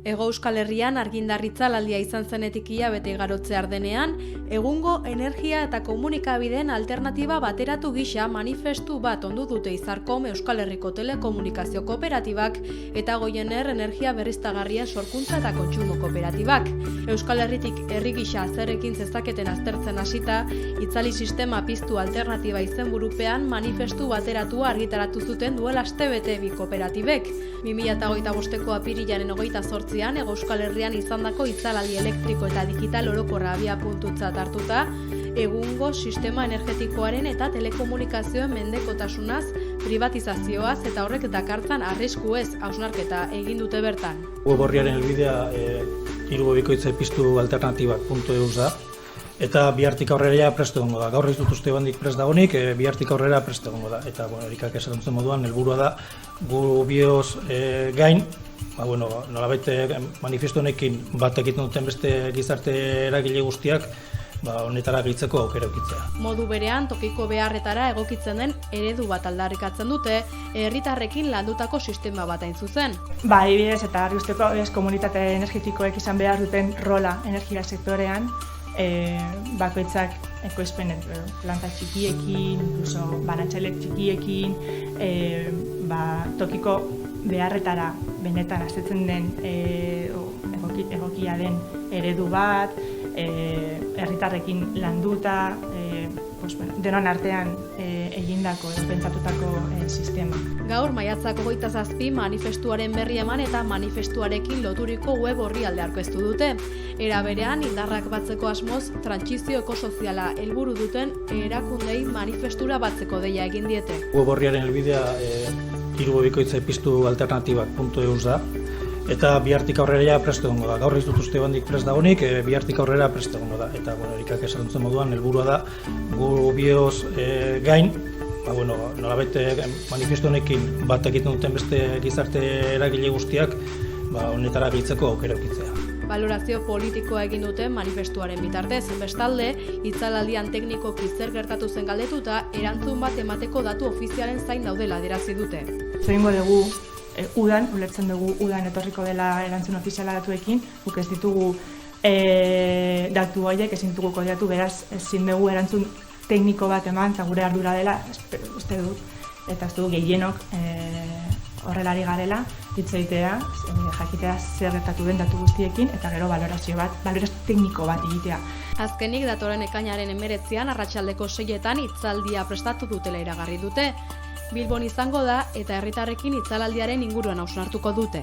Hego Euskal Herrian argindarritzalaldia izan zenetik hilabete igarotzear denean, egungo energia eta komunikabideen alternatiba bateratu gisa manifestu bat ondu dute Izarkom Euskal Herriko Telekomunikazio Kooperatibak eta Goiener Energia Berriztagarrien Sorkuntza eta Kontsumo Kooperatibak. Euskal Herritik herri gisa zerrekin zezaketen aztertzen hasita, itzali sistema piztu alternatiba izenburupean manifestu bateratua argitaratu zuten duela astebete bi kooperatibek. 2025ko apirilaren 28 Hego Euskal Herrian izandako itzalaldi elektriko eta digital orokorra abiapuntutzat hartuta, egungo sistema energetikoaren eta telekomunikazioen mendekotasunaz, privatizazioaz eta horrek dakartzan arriskuez hausnarketa egin dute bertan. Web orriaren helbidea hirubikoitze piztu alternatibak.eus da. Eta bihartik aurrera prest egongo da. Gaur ez dut uste bandik prest dagonik, bihartik aurrera prest egongo da. Eta erikak esan duten moduan, helburua da gu bioz gain, nolabait manifestu honekin bat egiten duten beste gizarte eragile guztiak, honetara gehitzeko aukera edukitzea. Modu berean, tokiko beharretara egokitzen den eredu bat aldarrikatzen dute, herritarrekin landutako sistema bat hain zuzen. Adibidez, eta argi usteko komunitate energetikoek izan behar duten rola energia sektorean, bakoitzak ekoizpen planta txikiekin, incluso banatzaile txikiekin, tokiko beharretara benetan asetzen den egokia den eredu bat, herritarrekin landuta, denon artean egindako edo pentsatutako sistema. Gaur maiatzak 27 manifestuaren berri eman eta manifestuarekin loturiko web orrialde aurkeztu dute. Era berean, indarrak batzeko asmoz, trantsizio ekosoziala helburu duten erakundei manifestura batzeko deia egin diete. Web orriaren helbidea hirubikoitze piztu alternatibak.eus da. Eta bihartik aurrera prest egongo da. Gaur ez dut uste bandik prest dagonik, bihartik aurrera prest egongo da. Eta erikak esan duten moduan, helburua da gu bioz gain, nolabait manifestu honekin bat egiten duten beste gizarte eragile guztiak, honetara gehitzeko aukera edukitzea. Balorazio politikoa egin duten manifestuaren bitartez, bestalde, itzalaldian teknikoki zer gertatu zen galdetuta, erantzun bat emateko datu ofizialen zain daudela adierazi dute. Egingo dugu udan, ulertzen dugu udan etorriko dela erantzun ofiziala datuekin, guk ez ditugu datu horiek ezin ditugu kodeatu, beraz ezin dugu erantzun tekniko bat eman, eta gure ardura dela, uste dut, eta ez dugu gehienok horrelari garela, hitz egitea, jakitea zer gertatu den datu guztiekin, eta gero balorazio tekniko bat egitea. Azkenik datorren ekainaren 19 arratsaldeko 6etan hitzaldia prestatu dutela iragarri dute. Bilbon izango da eta herritarrekin itzalaldiaren inguruan hausnartuko dute.